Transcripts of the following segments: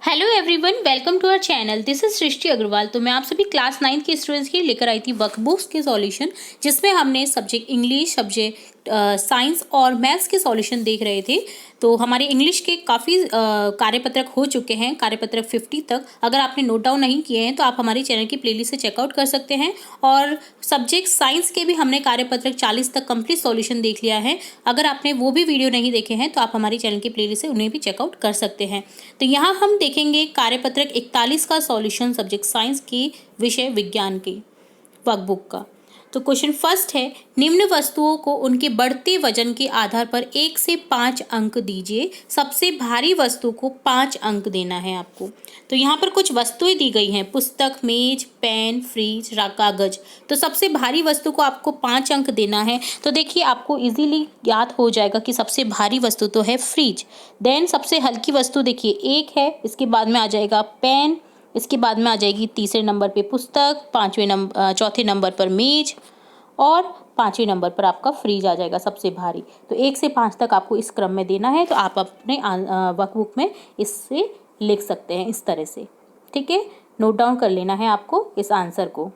Hello everyone, welcome to our channel. This is Srishti Agarwal. तो मैं आप सभी क्लास 9 के स्टूडेंट्स के लिए लेकर आई थी वर्कबुक्स के सॉल्यूशन, जिसमें हमने सब्जेक्ट इंग्लिश, सब्जेक्ट साइंस और मैथ्स के सॉल्यूशन देख रहे थे। तो हमारे इंग्लिश के काफ़ी कार्यपत्रक हो चुके हैं, कार्यपत्रक 50 तक। अगर आपने नोट डाउन नहीं किए हैं तो आप हमारे चैनल की प्लेलिस्ट से चेकआउट कर सकते हैं। और सब्जेक्ट साइंस के भी हमने कार्यपत्रक 40 तक कंप्लीट सॉल्यूशन देख लिया है। अगर आपने वो भी वीडियो नहीं देखे हैं तो आप हमारी चैनल की प्लेलिस्ट से उन्हें भी चेकआउट कर सकते हैं। तो यहाँ हम देखेंगे कार्यपत्रक 41 का सॉल्यूशन सब्जेक्ट साइंस की विषय विज्ञान की वर्कबुक का। तो क्वेश्चन फर्स्ट है, निम्न वस्तुओं को उनके बढ़ते वजन के आधार पर 1 से 5 अंक दीजिए। सबसे भारी वस्तु को 5 अंक देना है आपको। तो यहाँ पर कुछ वस्तुएं दी गई हैं, पुस्तक, मेज, पेन, फ्रिज, कागज। तो सबसे भारी वस्तु को आपको 5 अंक देना है। तो देखिए, आपको इजीली याद हो जाएगा कि सबसे भारी वस्तु तो है फ्रिज। देन सबसे हल्की वस्तु देखिए 1 है, इसके बाद में आ जाएगा पेन, इसके बाद में आ जाएगी तीसरे नंबर पे पुस्तक, चौथे नंबर पर मेज और 5वें नंबर पर आपका फ्रिज आ जाएगा सबसे भारी। तो 1 से 5 तक आपको इस क्रम में देना है। तो आप अपने वर्कबुक में इससे लिख सकते हैं इस तरह से। ठीक है, नोट डाउन कर लेना है आपको इस आंसर को।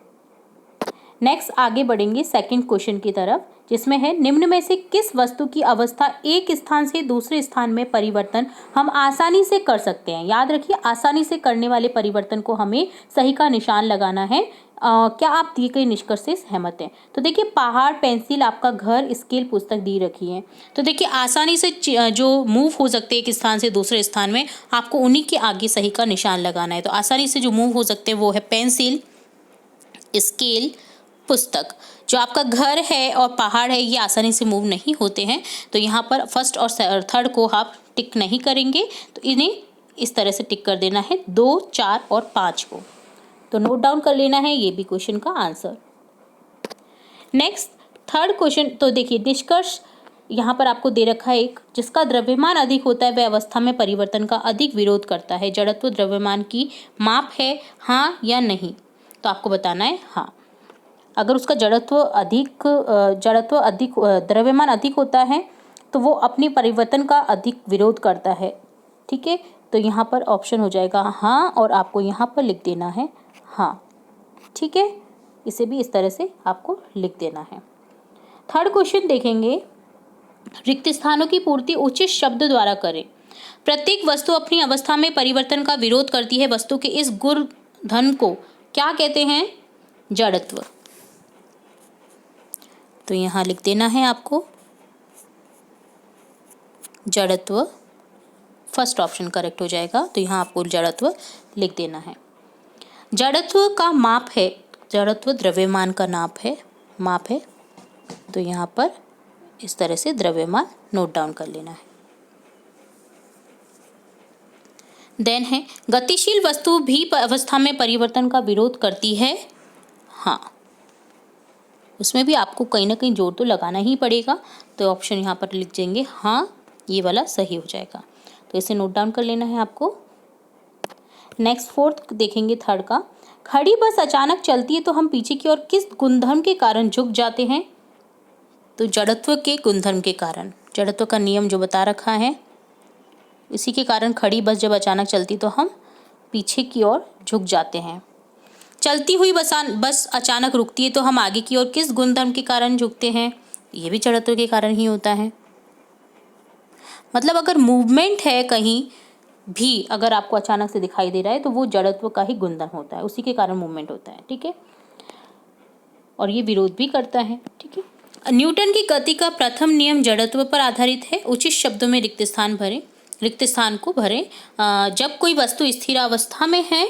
नेक्स्ट आगे बढ़ेंगे सेकंड क्वेश्चन की तरफ, जिसमें है, निम्न में से किस वस्तु की अवस्था एक स्थान से दूसरे स्थान में परिवर्तन हम आसानी से कर सकते हैं। याद रखिए, आसानी से करने वाले परिवर्तन को हमें सही का निशान लगाना है। क्या आप दिए गए निष्कर्ष से सहमत हैं? तो देखिए, पहाड़, पेंसिल, आपका घर, स्केल, पुस्तक दी रखी है। तो देखिए, आसानी से जो मूव हो सकते हैं एक स्थान से दूसरे स्थान में, आपको उन्हीं के आगे सही का निशान लगाना है। तो आसानी से जो मूव हो सकते हैं वो है पेंसिल, स्केल, पुस्तक। जो आपका घर है और पहाड़ है, ये आसानी से मूव नहीं होते हैं। तो यहाँ पर फर्स्ट और थर्ड को आप टिक नहीं करेंगे, तो इन्हें इस तरह से टिक कर देना है 2, 4 और 5 को। तो नोट डाउन कर लेना है ये भी क्वेश्चन का आंसर। नेक्स्ट थर्ड क्वेश्चन, तो देखिए निष्कर्ष यहाँ पर आपको दे रखा है एक, जिसका द्रव्यमान अधिक होता है वह अवस्था में परिवर्तन का अधिक विरोध करता है। जड़त्व द्रव्यमान की माप है, हाँ या नहीं? तो आपको बताना है हाँ। अगर उसका द्रव्यमान अधिक होता है तो वो अपनी परिवर्तन का अधिक विरोध करता है। ठीक है, तो यहाँ पर ऑप्शन हो जाएगा हाँ, और आपको यहाँ पर लिख देना है हाँ। ठीक है, इसे भी इस तरह से आपको लिख देना है। थर्ड क्वेश्चन देखेंगे, रिक्त स्थानों की पूर्ति उचित शब्द द्वारा करें। प्रत्येक वस्तु अपनी अवस्था में परिवर्तन का विरोध करती है। वस्तु के इस गुण धन को क्या कहते हैं? जड़त्व। तो यहाँ लिख देना है आपको जड़त्व। फर्स्ट ऑप्शन करेक्ट हो जाएगा। तो यहाँ आपको जड़त्व लिख देना है। जड़त्व का माप है, जड़त्व द्रव्यमान का माप है। तो यहाँ पर इस तरह से द्रव्यमान नोट डाउन कर लेना है। देन है, गतिशील वस्तु भी अवस्था में परिवर्तन का विरोध करती है। हाँ, उसमें भी आपको कहीं ना कहीं जोर तो लगाना ही पड़ेगा। तो ऑप्शन यहाँ पर लिख देंगे हाँ, ये वाला सही हो जाएगा। तो इसे नोट डाउन कर लेना है आपको। नेक्स्ट फोर्थ देखेंगे थर्ड का, खड़ी बस अचानक चलती है तो हम पीछे की ओर किस गुणधर्म के कारण झुक जाते हैं? तो जड़त्व के गुणधर्म के कारण, जड़त्व का नियम जो बता रखा है, इसी के कारण खड़ी बस जब अचानक चलती तो हम पीछे की ओर झुक जाते हैं। चलती हुई बस अचानक रुकती है तो हम आगे की ओर किस गुणधर्म के कारण झुकते हैं? ये भी जड़त्व के कारण ही होता है। मतलब अगर मूवमेंट है कहीं भी, अगर आपको अचानक से दिखाई दे रहा है तो वो जड़त्व का ही गुणधर्म होता है, उसी के कारण मूवमेंट होता है। ठीक है, और ये विरोध भी करता है। ठीक है, न्यूटन की गति का प्रथम नियम जड़त्व पर आधारित है। उचित शब्दों में रिक्त स्थान को भरें। जब कोई वस्तु स्थिर अवस्था में है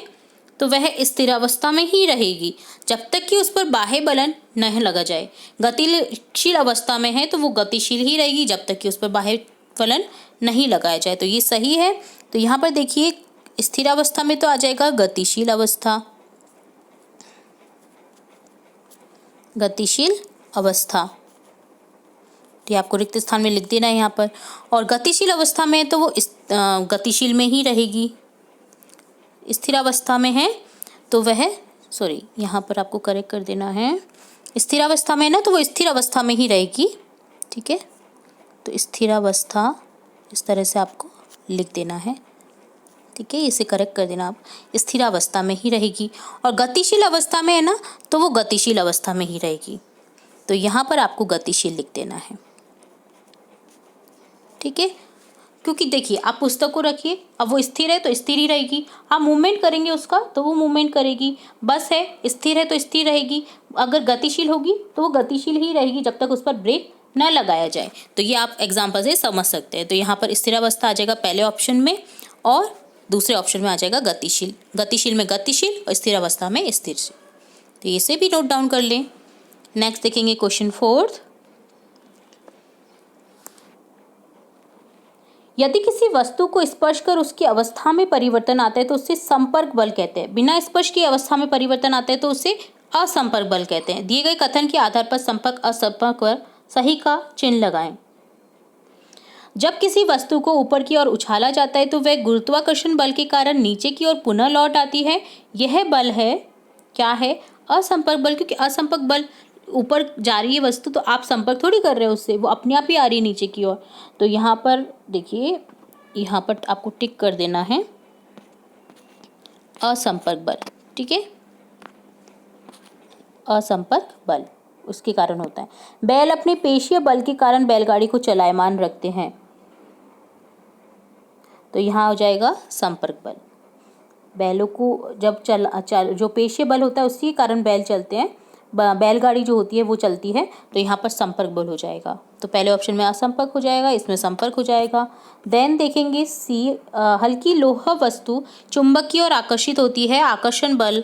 तो वह स्थिर अवस्था में ही रहेगी जब तक कि उस पर बाह्य बलन नहीं लगा जाए। गतिशील अवस्था में है तो वो गतिशील ही रहेगी जब तक कि उस पर बाह्य बलन नहीं लगाया जाए। तो ये सही है। तो यहाँ पर देखिए, स्थिर अवस्था में तो आ जाएगा गतिशील अवस्था, गतिशील अवस्था। तो आपको रिक्त स्थान में लिख देना है यहाँ पर। और गतिशील अवस्था में तो वो गतिशील में ही रहेगी। स्थिर अवस्था में है तो वह यहाँ पर आपको करेक्ट कर देना है, स्थिर अवस्था में है ना तो वो स्थिर अवस्था में ही रहेगी। ठीक है, तो स्थिर अवस्था इस तरह से आपको लिख देना है। ठीक है, इसे करेक्ट कर देना आप। स्थिर अवस्था में ही रहेगी, और गतिशील अवस्था में है ना, तो वो गतिशील अवस्था में ही रहेगी। तो यहाँ पर आपको गतिशील लिख देना है। ठीक है, क्योंकि देखिए आप पुस्तक को रखिए, अब वो स्थिर है तो स्थिर ही रहेगी, आप मूवमेंट करेंगे उसका तो वो मूवमेंट करेगी। बस है, स्थिर है तो स्थिर रहेगी, अगर गतिशील होगी तो वो गतिशील ही रहेगी जब तक उस पर ब्रेक न लगाया जाए। तो ये आप एग्जाम्पल से समझ सकते हैं। तो यहाँ पर स्थिर अवस्था आ जाएगा पहले ऑप्शन में, और दूसरे ऑप्शन में आ जाएगा गतिशील। गतिशील में गतिशील और स्थिर अवस्था में स्थिर से। तो इसे भी नोट डाउन कर लें। नेक्स्ट देखेंगे क्वेश्चन 4। यदि किसी वस्तु को स्पर्श कर उसकी अवस्था में परिवर्तन आता है तो उसे संपर्क बल कहते हैं। बिना स्पर्श की अवस्था में परिवर्तन आता है तो उसे असंपर्क बल कहते हैं। दिए गए कथन के आधार पर संपर्क असंपर्क पर सही का चिन्ह लगाएं। जब किसी वस्तु को ऊपर की ओर उछाला जाता है तो वह गुरुत्वाकर्षण बल के कारण नीचे की ओर पुनः लौट आती है। यह बल है, क्या है? असंपर्क बल, क्योंकि असंपर्क बल ऊपर जा रही है वस्तु तो आप संपर्क थोड़ी कर रहे हो उससे, वो अपने आप ही आ रही है नीचे की ओर। तो यहाँ पर देखिए, यहाँ पर आपको टिक कर देना है असंपर्क बल। ठीक है, असंपर्क बल उसके कारण होता है। बैल अपने पेशीय बल के कारण बैलगाड़ी को चलायमान रखते हैं, तो यहाँ हो जाएगा संपर्क बल। बैलों को जब जो पेशीय बल होता है उसके कारण बैल चलते हैं, बैलगाड़ी जो होती है वो चलती है, तो यहाँ पर संपर्क बल हो जाएगा। तो पहले ऑप्शन में असंपर्क हो जाएगा, इसमें संपर्क हो जाएगा। देन देखेंगे सी, हल्की लोह वस्तु चुंबकीय और आकर्षित होती है, आकर्षण बल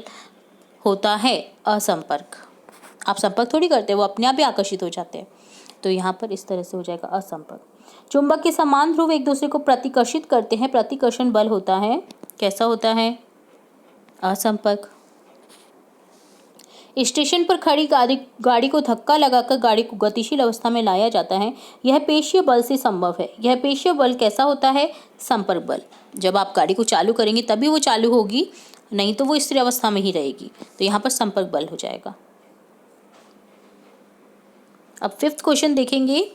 होता है असंपर्क। आप संपर्क थोड़ी करते, वो अपने आप ही आकर्षित हो जाते हैं। तो यहाँ पर इस तरह से हो जाएगा असंपर्क। चुंबक के समान ध्रुव एक दूसरे को प्रतिकर्षित करते हैं, प्रतिकर्षण बल होता है, कैसा होता है? असंपर्क। स्टेशन पर खड़ी गाड़ी को धक्का लगाकर गाड़ी को गतिशील अवस्था में लाया जाता है, यह पेशीय बल से संभव है। यह पेशीय बल कैसा होता है? संपर्क बल। जब आप गाड़ी को चालू करेंगे तभी वो चालू होगी, नहीं तो वो स्थिर अवस्था में ही रहेगी। तो यहाँ पर संपर्क बल हो जाएगा। अब 5th क्वेश्चन देखेंगे।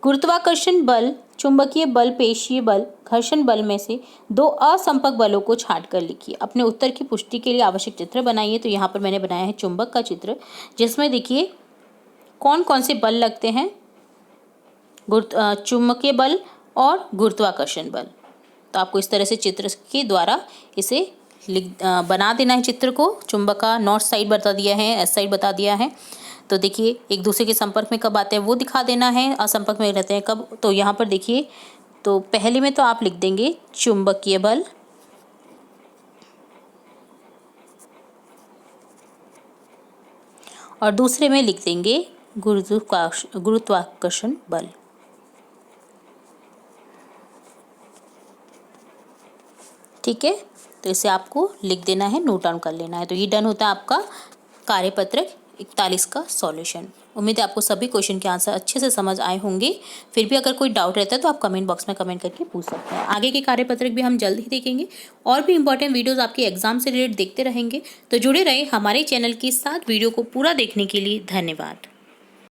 गुरुत्वाकर्षण बल, चुंबकीय बल, पेशीय बल, घर्षण बल में से दो असंपर्क बलों को छांटकर लिखिए। अपने उत्तर की पुष्टि के लिए आवश्यक चित्र बनाइए। तो यहाँ पर मैंने बनाया है चुंबक का चित्र, जिसमें देखिए कौन कौन से बल लगते हैं, चुंबकीय बल और गुरुत्वाकर्षण बल। तो आपको इस तरह से चित्र के द्वारा इसे बना देना है चित्र को। चुंबक का नॉर्थ साइड बता दिया है, एस साइड बता दिया है। तो देखिए एक दूसरे के संपर्क में कब आते हैं वो दिखा देना है, असंपर्क में रहते हैं कब। तो यहाँ पर देखिए, तो पहले में तो आप लिख देंगे चुंबकीय बल, और दूसरे में लिख देंगे गुरुत्वाकर्षण बल। ठीक है, तो इसे आपको लिख देना है, नोट डाउन कर लेना है। तो ये डन होता है आपका कार्यपत्रक 41 का सॉल्यूशन। उम्मीद है आपको सभी क्वेश्चन के आंसर अच्छे से समझ आए होंगे। फिर भी अगर कोई डाउट रहता है तो आप कमेंट बॉक्स में कमेंट करके पूछ सकते हैं। आगे के कार्यपत्रक भी हम जल्द ही देखेंगे, और भी इंपॉर्टेंट वीडियोस आपके एग्जाम से रिलेटेड देखते रहेंगे। तो जुड़े रहे हमारे चैनल के साथ। वीडियो को पूरा देखने के लिए धन्यवाद।